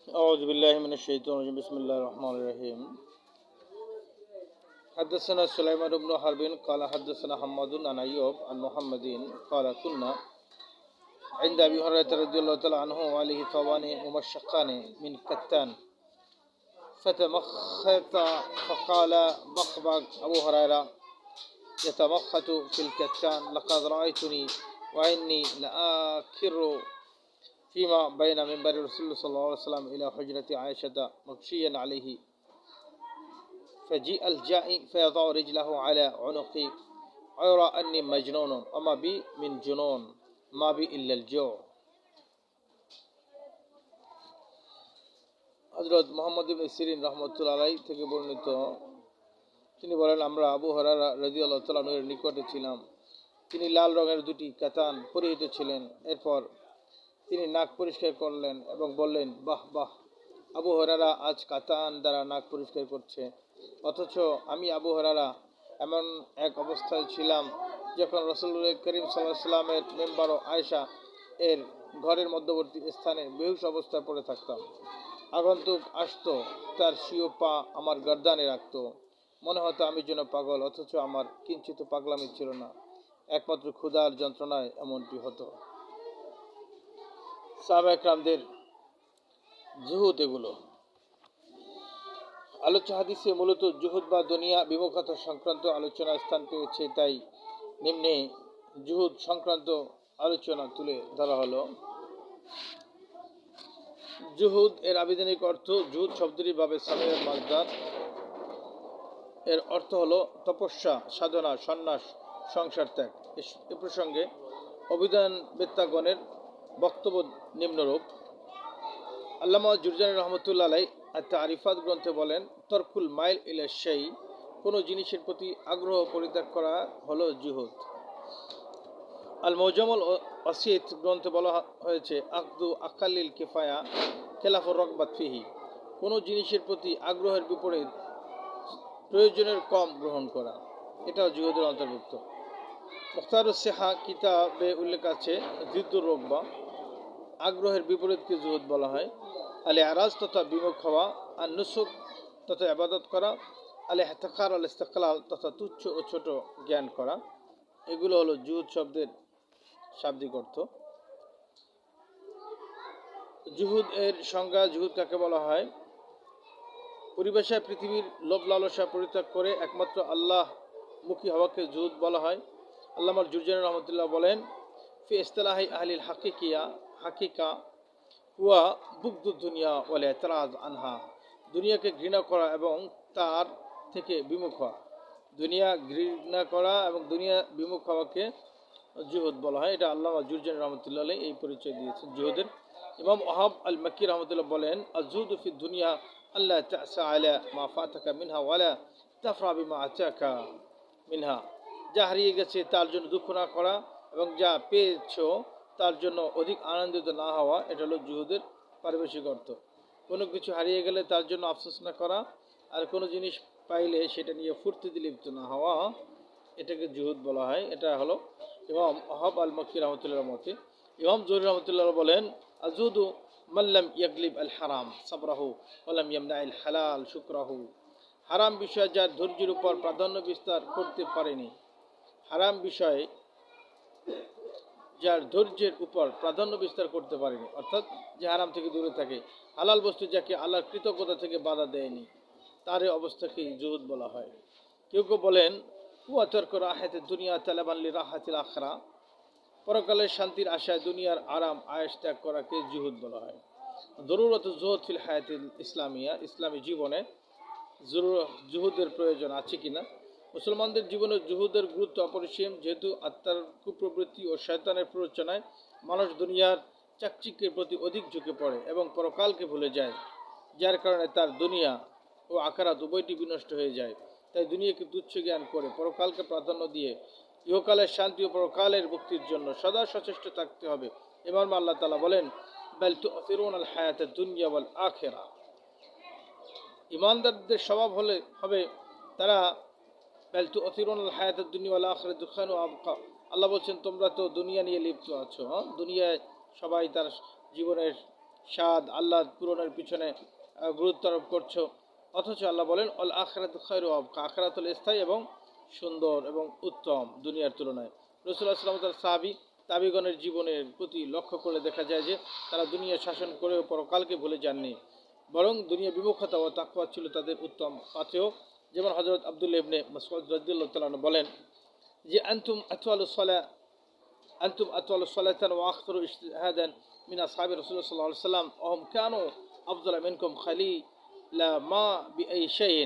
أعوذ بالله من الشيطان الرجيم بسم الله الرحمن الرحيم حدثنا سليمان بن حرب قال حدثنا حماد عن أيوب عن محمد قال كنا عند أبي هريرة رضي الله تعالى عنه وعليه ثوبان ممشقان من كتان فتمخط فقال بقبق أبو هريرة يتمخط في الكتان لقد رأيتني وإني لآكر فيما بين منبر رسول الله صلى الله عليه وسلم إلى حجرة عائشة مغشيا عليه فجيء الجائي فيضع رجله على عنقي ويرى أني مجنون وما بي من جنون ما بي إلا الجوع হযরত মুহাম্মদ ইবনে সিরিন রাহমাতুল্লাহ আলাইহি থেকে বর্ণিত তিনি বলেন আমরা আবু হুরায়রা রাদিয়াল্লাহু তাআলা এর নিকটে ছিলাম। তিনি লাল রঙের দুটি কাতান পরিহিত ছিলেন। এরপর তিনি নাক পরিষ্কার করলেন এবং বললেন, বাহ বাহ, আবু হুরায়রা আজ কাতান দ্বারা নাক পরিষ্কার করছে। অথচ আমি আবু হুরায়রা এমন এক অবস্থায় ছিলাম যখন রাসূলুল্লাহ করিম সাল্লাল্লাহু আলাইহি ওয়াসাল্লামের মেম্বার ও আয়েশা এর ঘরের মধ্যবর্তী স্থানে বেহুশ অবস্থায় পড়ে থাকতাম। আগন্তুক আসতো, তার স্বীয় পা আমার গর্দানে রাখত। মনে হতো আমি যেন পাগল, অথচ আমার কিঞ্চিত পাগলামি ছিল না, একমাত্র ক্ষুধার যন্ত্রণায় এমনটি হতো। সাহাবায়ে কেরামদের জুহুদ এগুলো। আলোচ্য হাদিসে মূলত জুহুদ বা দুনিয়া বিমুখতা সংক্রান্ত আলোচনা স্থান পেয়েছে, তাই নিম্নে জুহুদ সংক্রান্ত আলোচনা তুলে ধরা হলো। জুহুদ এর আবিধানিক অর্থ, জুহুদ শব্দটি বাবে সামিয়ার মাজদার, এর অর্থ হলো তপস্যা, সাধনা, সন্ন্যাস, সংসার ত্যাগ। এ প্রসঙ্গে অভিধানবেত্তাগণের বক্তব্য নিম্নরূপ। আল্লামা জুরজানি রহমতুল্লাহ আলাইহি আত-তারিফাত গ্রন্থে বলেন, তরকুল মাইল ইলা শাই, কোনো জিনিসের প্রতি আগ্রহ পরিত্যাগ করা হলো জুহুদ। আল মুজামুল ওয়াসিত গ্রন্থে বলা হয়েছে, আকদু আকালিল কিফায়া খেলাফুর রগবাত ফিহি, কোনো জিনিসের প্রতি আগ্রহের বিপরীত প্রয়োজনের কম গ্রহণ করা, এটাও জুহুদের অন্তর্ভুক্ত। মুখতারুস সিহা কিতাবে উল্লেখ আছে, জিদ্দুর রগবা, আগ্রহের বিপরীতকে জুহুদ বলা হয়। আলে আরাজ তথা বিমুখ হওয়া, আর নুসুক তথা ইবাদত করা, আলে ইহতিকার আল ইস্তিকলাল তথা তুচ্ছ ও ছোট জ্ঞান করা, এগুলো হলো জুহুদ শব্দের শাব্দিক অর্থ। জুহুদ এর সংজ্ঞা, জুহুদ কাকে বলা হয়? পরিবেশায় পৃথিবীর লোভ লালসা পরিত্যাগ করে একমাত্র আল্লাহ মুখী হওয়াকে জুহুদ বলা হয়। আল্লামা জুরজানি রহমতুল্লাহ বলেন, ফি ইসতিলাহি আহলিল হাকিকা হুয়া বুগদু দুনিয়া ওয়াল ইতরাজ আনহা, দুনিয়াকে ঘৃণা করা এবং তার থেকে বিমুখ হওয়া। দুনিয়া ঘৃণা করা এবং দুনিয়া বিমুখ হওয়াকে জুহুদ বলা হয়। এটা আল্লামা জুরজানি রহমতুল্লাহ আলাইহি এই পরিচয় দিয়েছেন জুহুদের। ইমাম ওয়াহাব আল মাক্কি রহমতুল্লাহ বলেন, আজ-জুহুদু ফি দুনিয়া আল্লা তা'সা আলা মা ফাতাকা মিনহা ওয়ালা তাফরা বিমা আতাকা মিনহা, যা হারিয়ে গেছে তার জন্য দুঃখ না করা এবং যা পেয়েছো তার জন্য অধিক আনন্দিত না হওয়া, এটা হলো জুহুদের পারিভাষিক অর্থ। কোনো কিছু হারিয়ে গেলে তার জন্য আফসোস না করা, আর কোনো জিনিস পাইলে সেটা নিয়ে ফুর্তিতে লিপ্ত না হওয়া, এটাকে জুহুদ বলা হয়। এটা হলো ইমাম ওয়াহাব আল মাক্কি রহমতুল্লাহর মতে। ইমাম জহুরি রহমতুল্লাহ বলেন, আজুদু মাল্লাম ইয়াগলিব আল হারাম সাবরাহু ওয়ালাম ইয়ামনাইল হালাল শুকরাহু, হারাম বিষয় যার ধৈর্যের উপর প্রাধান্য বিস্তার করতে পারেনি, হারাম বিষয়ে যার ধৈর্যের উপর প্রাধান্য বিস্তার করতে পারেনি, অর্থাৎ যে হারাম থেকে দূরে থাকে, হালাল বস্তু যাকে আল্লাহর কৃতজ্ঞতা থেকে বাধা দেয়নি, তার এই অবস্থাকেই জুহুদ বলা হয়। কেউ কেউ বলেন, হুয়া তরক রাহাতে দুনিয়া তালাবান লি রাহাতিল আখরা, পরকালের শান্তির আশায় দুনিয়ার আরাম আয়েশ ত্যাগ করাকে জুহুদ বলা হয়। জরুরত জুহুদ ফিল হায়াতিল ইসলামিয়া, ইসলামী জীবনে জুহুদের প্রয়োজন আছে কিনা। মুসলমানদের জীবনে জুহুদের গুরুত্ব অপরিসীম, যেহেতু আত্মার কুপ্রবৃত্তি ও শয়তানের প্ররোচনায় মানুষ দুনিয়ার চাকচিক্যের প্রতি অধিক ঝুঁকে পড়ে এবং পরকালকে ভুলে যায়, যার কারণে তার দুনিয়া ও আখিরাত উভয়টি বিনষ্ট হয়ে যায়। তাই দুনিয়াকে তুচ্ছ জ্ঞান করে পরকালকে প্রাধান্য দিয়ে ইহকালের শান্তি ও পরকালের মুক্তির জন্য সদা সচেষ্ট থাকতে হবে। এবার আল্লাহ তাআলা বলেন, বাল তু'থিরুনাল হায়াতাদ দুনিয়া ওয়াল আখিরা, ইমানদারদের স্বভাব হবে তারা বাল তু'থিরুনাল হায়াতাদ দুনিয়া ওয়াল আখিরা দুখান ওয়া আবকা, আল্লাহ বলছেন তোমরা তো দুনিয়া নিয়ে লিপ্ত আছো। দুনিয়ায় সবাই তার জীবনের স্বাদ আহ্লাদ পূরণের পিছনে গুরুত্ব আরোপ করছো, অথচ আল্লাহ বলেন অল আখরাত খায়রু ওয়া আবকা, আখরাত হল স্থায়ী এবং সুন্দর এবং উত্তম দুনিয়ার তুলনায়। রাসূলুল্লাহ সাল্লাল্লাহু আলাইহি ওয়াসাল্লাম তাবিগণের জীবনের প্রতি লক্ষ্য করে দেখা যায় যে তারা দুনিয়া শাসন করেও পরকালকে ভুলে যাননি, বরং দুনিয়া বিমুখতা ও তাকওয়া ছিল তাদের উত্তম পাথেয়। যেমন হযরত আব্দুল্লাহ ইবনে মাসউদ রাদিয়াল্লাহু তাআলা আনহু বলেন যে أنتم أطول صلاة وأكثر اجتهادا من أصحاب رسول الله صلى الله عليه وسلم وهم كانوا أفضل منكم خليل ما بأي شيء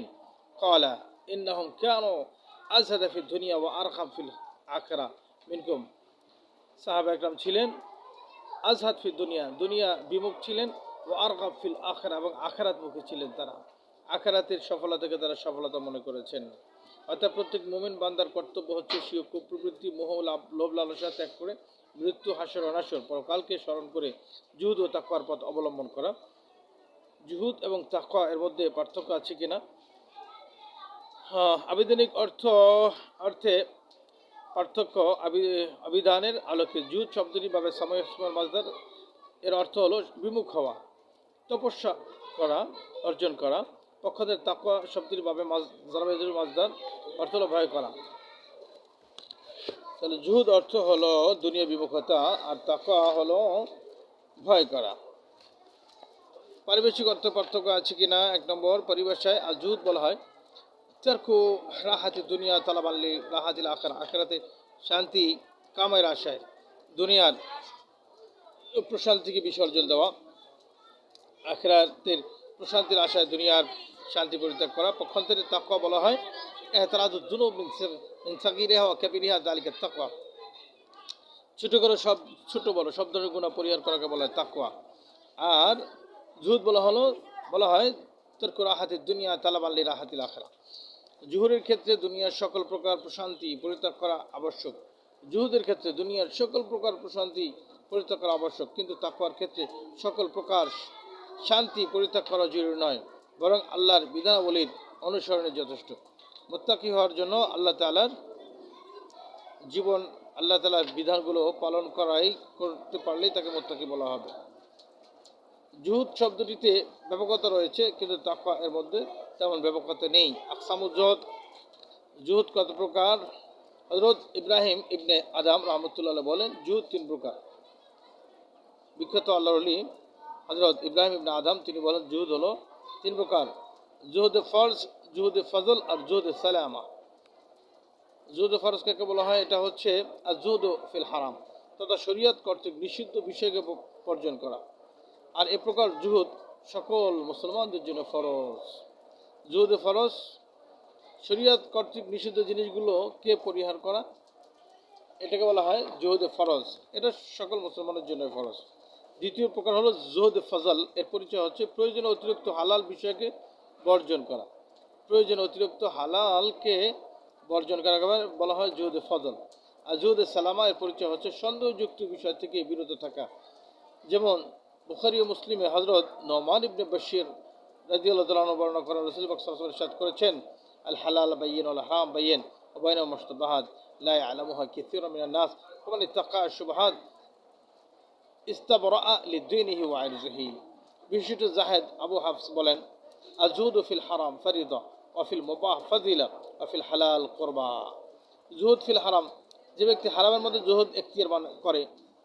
قال إنهم كانوا أزهد في الدنيا وأرغب في الآخرة منكم। সাহাবা একরাম ছিলেন আজহাদ ফি দুনিয়া, দুনিয়া বিমুখ ছিলেন, ও আরগাব ফিল আখেরা, এবং আখেরাত মুখী ছিলেন। তারা আখেরাতের সফলতাকে তারা সফলতা মনে করেছেন। অর্থাৎ প্রত্যেক মুমিন বান্দার কর্তব্য হচ্ছে স্বীয় কুপ্রবৃত্তি, মোহ, লোভ, লালসা ত্যাগ করে মৃত্যু, হাসর, অনাসর, পরকালকে স্মরণ করে জুহুদ ও তাকওয়ার পথ অবলম্বন করা। জুহুদ এবং তাকওয়া এর মধ্যে পার্থক্য আছে কিনা? আবিধানিক অর্থে পার্থক্য অভিধানের আলোকে জুহুদ শব্দটি ভাবে সময় মাজদার, এর অর্থ হলো বিমুখ হওয়া, তপস্যা করা, অর্জন করা। পক্ষদের তাকওয়া শব্দটির ভাবে মাজদার অর্থ হলো ভয় করা। তাহলে জুহুদ অর্থ হলো দুনিয়া বিমুখতা, আর তাকওয়া হলো ভয় করা। পারিভাষিক অর্থ পার্থক্য আছে কিনা? 1 নম্বর, পরিভাষায় আর জুহুদ বলা হয় তারকু রাহাতি দুনিয়া তালাবাল্লি রাহাতিল আখেরা, আখেরাতে শান্তি কামের আশায় দুনিয়ার প্রশান্তিকে বিসর্জন দেওয়া, আখেরাতের প্রশান্তির আশায় দুনিয়ার শান্তি পরিত্যাগ করা। পক্ষান্তরে তাকওয়া বলা হয় এহতারাদুদ যুনুব মিন সাগীরিহা ওয়া কাবীরিহা যালিকা তাকওয়া, ছোট বড় সব ধরনের গুনাহ পরিহার করাকে বলা হয় তাকওয়া। আর জুহুদ বলা হয় তারকু রাহাতিদ দুনিয়া তালাবাল্লি রাহাতিল আখেরা, জুহুরের ক্ষেত্রে দুনিয়ার সকল প্রকার প্রশান্তি পরিত্যাগ করা আবশ্যক, জুহুদের ক্ষেত্রে দুনিয়ার সকল প্রকার প্রশান্তি পরিত্যাগ করা আবশ্যক, কিন্তু তাকওয়ার ক্ষেত্রে সকল প্রকার শান্তি পরিত্যাগ করা জরুরি নয়, বরং আল্লাহর বিধানাবলীর অনুসরণে যথেষ্ট। মুত্তাকি হওয়ার জন্য আল্লাহ তাআলার বিধানগুলো পালন করতে পারলেই তাকে মুত্তাকি বলা হবে। জুহুদ শব্দটিতে ব্যাপকতা রয়েছে, কিন্তু তাকওয়া এর মধ্যে তেমন ব্যাপকতা নেই। আকসামুজ জুহুদ কত প্রকার? হযরত ইব্রাহিম ইবনে আদম রাহমাতুল্লাহ বলেন জুহুদ 3 প্রকার। বিখ্যাত আল্লাহর ওলি হযরত ইব্রাহিম ইবনে আদম তিনি বলেন জুহুদ হলো 3 প্রকার: জুহুদে ফরজ, জুহুদে ফজল আর জুহুদে সালামা। জুহুদে ফরজ কাকে বলা হয়? এটা হচ্ছে আর জুহুদু ফিল হারাম, তথা শরীয়ত কর্তৃক নিষিদ্ধ বিষয়কে বর্জন করা। আর এ প্রকার জুহুদ সকল মুসলমানদের জন্য ফরজ। জুহুদে ফরজ শরীয়ত কর্তৃক নিষিদ্ধ জিনিসগুলোকে পরিহার করা, এটাকে বলা হয় জুহুদে ফরজ, এটা সকল মুসলমানের জন্য ফরজ। দ্বিতীয় প্রকার হলো জুহুদে ফজল, এর পরিচয় হচ্ছে প্রয়োজনীয় অতিরিক্ত হালাল বিষয়কে বর্জন করা। প্রয়োজনীয় অতিরিক্ত হালালকে বর্জন করা বলা হয় জুহুদে ফজল। আর জুহুদে সালামা এর পরিচয় হচ্ছে সন্দেহযুক্ত বিষয় থেকে বিরত থাকা। যেমন বুখারী ও মুসলিমে হযরত নোমান ইবনে বশীর রাদিয়াল্লাহু তাআলা বর্ণনা করেন, রাসূল পাক সাল্লাল্লাহু আলাইহি ওয়াসাল্লাম ইরশাদ করেছেন আল হালাল বাইয়িন ওয়াল হারাম বাইয়িন ওয়া বাইনাহুমা মুশতাবিহাত লা ইয়ালামুহা কাসীরুম মিনান নাস ওয়া মান ইত্তাকা আশ-শুবহাত ইস্তাবরাআ লিদীনিহি ওয়া ইরজিহি। বিশিষ্ট জাহেদ আবু হাফস বলেন আজুদু ফিল হারাম ফরিদা ওয়া ফিল মুবাহ ফাযিলা ওয়া ফিল হালাল কুরবা। জুহুদ ফিল হারাম, যে ব্যক্তি হারামের মধ্যে জুহুদ এখতিয়ার করে,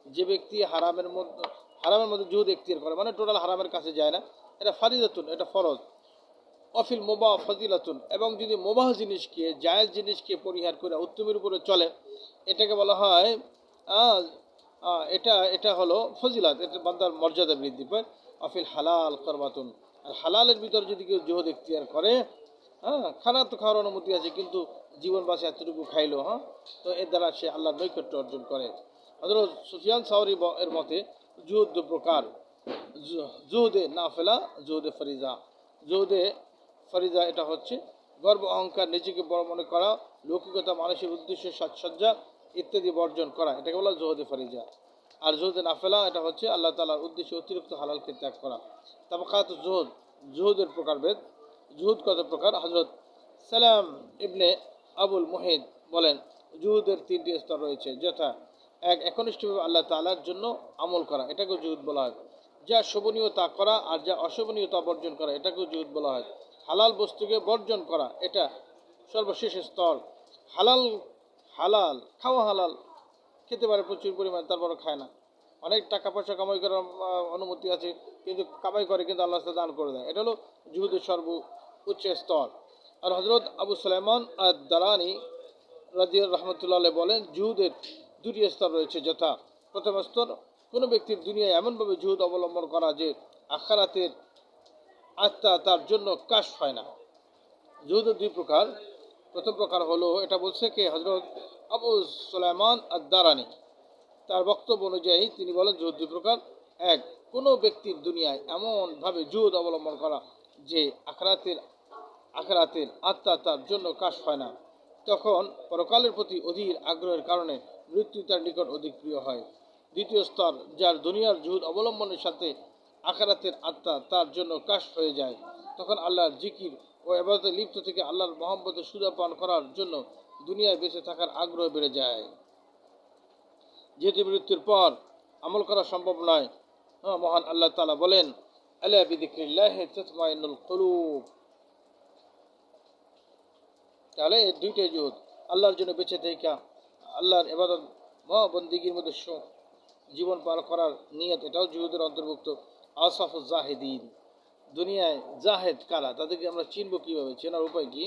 যে ব্যক্তি হারামের মধ্যে জুহুদ এখতিয়ার করে, মানে টোটাল হারামের কাছে যায় না, এটা ফারিদাতুন, এটা ফরজ। অফিল মুবাহ ফাজিলাতুন, এবং যদি মুবাহ জিনিসকে, জায়েজ জিনিসকে পরিহার করে উত্তমের উপরে চলে, এটাকে বলা হয় এটা হলো ফজিলাত, এটা বান্দার মর্যাদা বৃদ্ধি পায়। অফিল হালাল করবাতুন, আর হালালের ভিতর যদি কেউ জুহুদ এখতিয়ার করে, খানা তো খাওয়ার অনুমতি আছে, কিন্তু জীবন বাঁচে এতটুকু খাইলো, তো এর দ্বারা সে আল্লাহর নৈকট্য অর্জন করে। হযরত সুফিয়ান সাওরি এর মতে জুহুদ 2 প্রকার: জুহুদে নাফিলা, জুহুদে ফরিজা। জুহুদে ফরিজা এটা হচ্ছে গর্ব অহংকার, নিজেকে বড় মনে করা, লৌকিকতা, মানুষের উদ্দেশ্যে সাজসজ্জা ইত্যাদি বর্জন করা, এটাকে বলা জুহুদে ফরিজা। আর জুহুদে নাফিলা এটা হচ্ছে আল্লাহ তাআলার উদ্দেশ্যে অতিরিক্ত হালালকে ত্যাগ করা। তাবাকাত জুহুদের প্রকারভেদ। জুহুদ কত প্রকার? হযরত সালাম ইবনে আবুল মুহিদ বলেন জুহুদের 3টি স্তর রয়েছে, যথা 1, একনিষ্ঠভাবে আল্লাহ তাআলার জন্য আমল করা, এটাকে জুহুদ বলা হয়। যা শোভনীয় তা করা আর যা অশোভনীয় তা বর্জন করা, এটাকেও জুহুদ বলা হয়। হালাল বস্তুকে বর্জন করা, এটা সর্বশেষ স্তর। হালাল হালাল খাওয়া হালাল, খেতে পারে প্রচুর পরিমাণ, তারপরে খায় না। অনেক টাকা পয়সা কামাই করার অনুমতি আছে, কিন্তু কামাই করে কিন্তু আল্লাহ দান করে দেয়। এটা হলো জুহুদের উচ্চ স্তর। আর হজরত আবু সুলাইমান আর দারানি রাদিয়াল রহমতুল্লাহ বলেন, জুহুদের দুটি স্তর রয়েছে, যথা প্রথম স্তর, কোনো ব্যক্তির দুনিয়ায় এমনভাবে জুহুদ অবলম্বন করা যে আখারাতের আত্মা তার জন্য কাশ হয় না। জুহুদের দুই প্রকার। প্রথম প্রকার হলো, এটা বলছে কে, হজরত আবু সুলাইমান আর দারানি, তার বক্তব্য অনুযায়ী তিনি বলেন জুহুদ দুই প্রকার। এক, কোনো ব্যক্তির দুনিয়ায় এমনভাবে জুহুদ অবলম্বন করা যে আখেরাতের আত্মা তার জন্য কাশ হয় না, তখন পরকালের প্রতি অধীর আগ্রহের কারণে মৃত্যু তার নিকট অধিক প্রিয় হয়। দ্বিতীয় স্তর, যার দুনিয়ার জুহুদ অবলম্বনের সাথে আখেরাতের আত্মা তার জন্য কাশ হয়ে যায়, তখন আল্লাহর জিকির ও ইবাদতে লিপ্ত থেকে আল্লাহর মহব্বতে সুদা পান করার জন্য দুনিয়ায় বেঁচে থাকার আগ্রহ বেড়ে যায়। যেহেতু মৃত্যুর পর আমল করা সম্ভব নয়, মহান আল্লাহ তাআলা বলেন, আলা বিযিকরিল্লাহি তাতমাইন্নুল কুলুব। তাহলে এই দুইটাই জুহুদ। আল্লাহর জন্য বেঁচে থেকে আল্লাহর ইবাদত বন্দিগির মধ্যে জীবন পার করার নিয়ত, এটাও জুহুদের অন্তর্ভুক্ত। আসাফুজ জাহিদিন, দুনিয়ায় জাহেদ কারা, তাদেরকে আমরা চিনব কীভাবে, চেনার উপায় কি?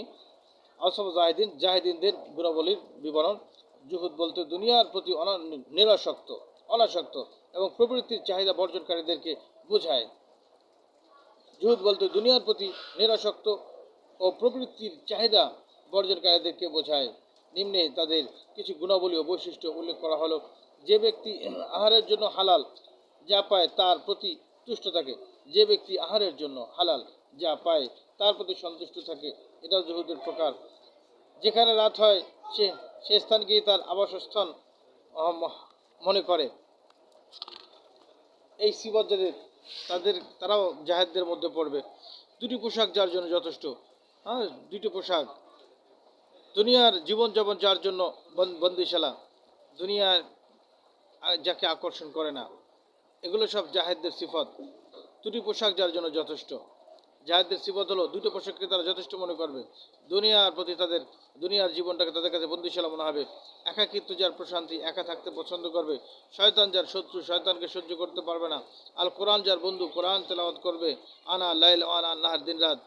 আসাফুজ জাহিদিন, জাহিদিনদের গুণাবলীর বিবরণ। জুহুদ বলতে দুনিয়ার প্রতি অনাসক্ত এবং প্রবৃত্তির চাহিদা বর্জনকারীদেরকে বোঝায়। জুহুদ বলতে দুনিয়ার প্রতি নিরাসক্ত ও প্রবৃত্তির চাহিদা বর্জনকারীদেরকে বোঝায়। নিম্নে তাদের কিছু গুণাবলী ও বৈশিষ্ট্য উল্লেখ করা হলো। যে ব্যক্তি আহারের জন্য হালাল যা পায় তার প্রতি তুষ্ট থাকে, যে ব্যক্তি আহারের জন্য হালাল যা পায় তার প্রতি সন্তুষ্ট থাকে, এটাও জুহুদের প্রকার। যেখানে রাত হয় সে স্থানকেই তার আবাসস্থল মনে করে। এই সিবত তারাও জাহেদদের মধ্যে পড়বে। দুটি পোশাক যার জন্য যথেষ্ট, দুটি পোশাক। দুনিয়ার জীবনযাপন যার জন্য বন্দিশালা, দুনিয়ার যাকে আকর্ষণ করে না, এগুলো সব জাহেদদের সিফত। দুটি পোশাক যার জন্য যথেষ্ট, জাহেদদের সিফত হলো দুটো পোশাককে তারা যথেষ্ট মনে করবে। দুনিয়ার জীবনটাকে তাদের কাছে বন্দিশালা মনে হবে। একাকিত্ব যার প্রশান্তি, একা থাকতে পছন্দ করবে। শয়তান যার শত্রু, শয়তানকে সহ্য করতে পারবে না। আল কোরআন যার বন্ধু, কোরআন তেলাওয়াত করবে আনা লাইল আনা নাহার দিন রাত।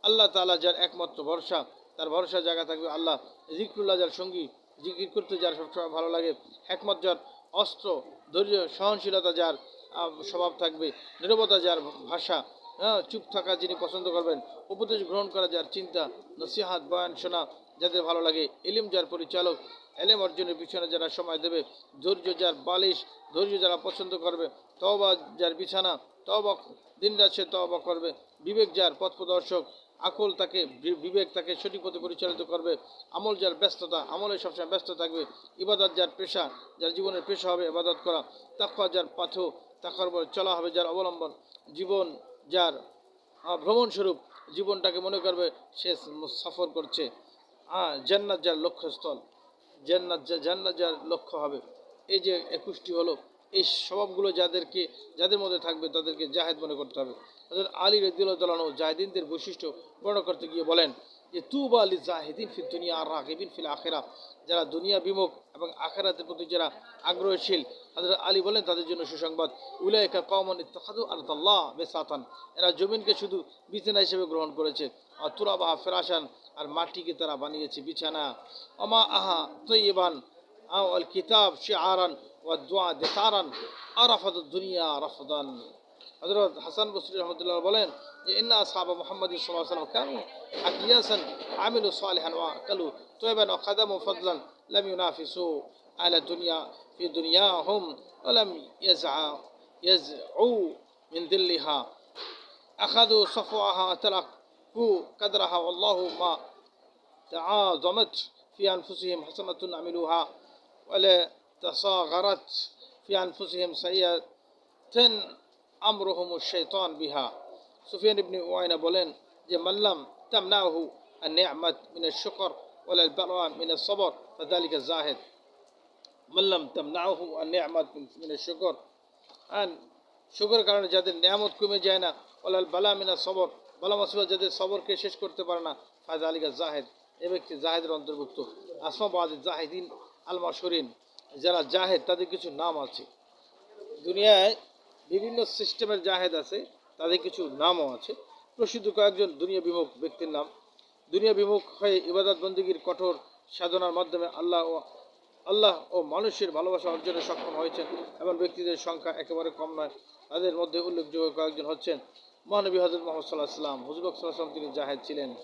আল্লাহ তাআলা যার একমাত্র ভরসা, তার ভরসা জায়গা থাকবে আল্লাহ। জিকরুল্লাহ যার সঙ্গী, জিকির করতে যার সবসময় ভালো লাগে। একমত যার অস্ত্র, ধৈর্য সহনশীলতা যার স্বভাব থাকবে। নীরবতা যার ভাষা, চুপ থাকা যিনি পছন্দ করবেন। উপদেশ গ্রহণ করা যার চিন্তা, নসিহাত বয়ান শোনা যাদের ভালো লাগে। ইলিম যার পরিচালক, এলেম অর্জনের পিছনে যারা সময় দেবে। ধৈর্য যার বালিশ, ধৈর্য যারা পছন্দ করবে। তওবা যার বিছানা, তওবা দিনরাত সে তওবা করবে। বিবেক যার পথ প্রদর্শক, বিবেক তাকে সঠিক পথে পরিচালিত করবে। আমল যার ব্যস্ততা, আমলে সবসময় ব্যস্ত থাকবে। ইবাদত যার পেশা, যার জীবনের পেশা হবে ইবাদত করা। তাকওয়া যার পাথো, তাকওয়ার উপর চলা হবে যার অবলম্বন। জীবন যার ভ্রমণ স্বরূপ, জীবনটাকে মনে করবে সে সফর করছে। জান্নাত যার লক্ষ্যস্থল, জান্নাত যার লক্ষ্য হবে। এই যে 21টি হলো, এই স্বভাবগুলো যাদের মধ্যে থাকবে তাদেরকে জাহেদ মনে করতে হবে। আলী রাদিয়াল্লাহু তাআলা আনহু জাহিদিনদের বৈশিষ্ট্য বর্ণনা করতে গিয়ে বলেন যে, তুবা লিল জাহিদিন ফিদ দুনিয়া আর রাগিবিন ফিল আখিরাহ, যারা দুনিয়া বিমুখ এবং আখিরাতের প্রতি যারা আগ্রহশীল, হযরত আলী বলেন তাদের জন্য সুসংবাদ। উলাইকা কওমুন ইত্তাখাযু আরদাল্লাহ বিসাতান, এরা জমিনকে শুধু বিছানা হিসেবে গ্রহণ করেছে। আর তুরাবাহা ফিরাশান, আর মাটিকে তারা বানিয়েছে বিছানা। আমা আহা তৈবান আল কিতাব শিআরান ওয়া দুআ দিতারান আরাফাতুদ দুনিয়া রাফদান। হযরত হাসান বসরি রহমতুল্লাহ বলেন যে, ইন্না আসহাবা মুহাম্মাদিন সাল্লাল্লাহু আলাইহি ওয়াসাল্লাম কানু আকিয়াসান আমিলু সালিহান ওয়া আকালু তয়বান ওয়া খাদামু ফাদলান লাম ইউনাফিসু আলা দুনিয়া ফি দুনিয়াহুম ওয়া লাম ইয়াজউ মিন দিল্লিহা আখাযু সাফওয়াহা তারাকু কাদরাহা ওয়াল্লাহু মা تعاظمت في أنفسهم حسنة عملوها ولا تصاغرت في أنفسهم سيئة أمرهم الشيطان بها। সুফিয়ান ইবনে উয়াইনা বলেন যে, মাল্লাম তামনাহু আন-নি'মাত মিন আশ-শুকর ওয়ালা আল-বালা মিন আস-sabr ফাযালিকা জাহিদ। মাল্লাম তামনাহু আন-নি'মাত মিন আশ-শুকর, শুকরের কারণে যাদের নিয়ামত কমে যায় না, ওলাল বালা মিনা সবর, বালা মুসিবত যাদের সবরকে শেষ করতে পারে না, ফায়দা আলিকা জাহেদ, এ ব্যক্তি জাহেদের অন্তর্ভুক্ত। আসমা বাদ জাহিদিন আল মাশহুরিন, যারা জাহেদ তাদের কিছু নাম আছে। দুনিয়ায় বিভিন্ন সিস্টেমের জাহেদ আছে, তাদের কিছু নামও আছে। প্রসিদ্ধ কয়েকজন দুনিয়া বিমুখ ব্যক্তির নাম। দুনিয়া বিমুখ হয়ে ইবাদত বন্দিগির কঠোর সাধনার মাধ্যমে আল্লাহ ও মানুষের ভালোবাসা অর্জনে সক্ষম হয়েছেন এমন ব্যক্তিদের সংখ্যা একেবারে কম নয়। তাদের মধ্যে উল্লেখযোগ্য কয়েকজন হচ্ছেন মহানবী হযরত মুহাম্মদ সাল্লাল্লাহু আলাইহি ওয়াসাল্লাম। হুজুর পাক সাল্লাল্লাহু আলাইহি ওয়াসাল্লাম তিনি জাহেদ ছিলেন।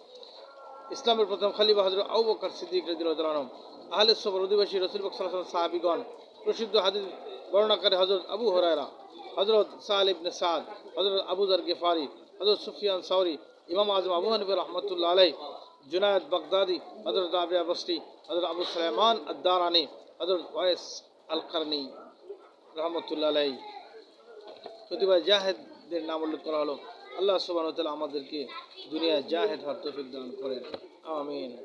ইসলামের প্রথম খলিফা হযরত আবু বকর সিদ্দিক রাদিয়াল্লাহু আনহু, আহলে সফর অধিবাসী রাসূল পাক সাল্লাল্লাহু আলাইহি ওয়াসাল্লাম সাহাবীগণ, প্রসিদ্ধ হাদিস বর্ণনাকারী হযরত আবু হুরায়রা, হযরত সাল ইবনে সাদ, হযরত আবু যর গিফারি, হযরত সুফিয়ান সাওরি, ইমাম আজম আবু হানিফা রাহমাতুল্লাহ আলাইহি, জুনায়েদ বাগদাদি, হযরত রাবিয়া বসরি, হযরত আবু সুলাইমান আদ-দারানি, হযরত ওয়াইস আল কারনি রহমতুল্লাহ আলাইহি। প্রতিবার জাহেদদের নাম উল্লেখ করা হলো। আল্লাহ সুবহানাহু ওয়া তাআলা আমাদেরকে দুনিয়ায় জাহেদ হওয়ার তৌফিক দান করেন। আমিন।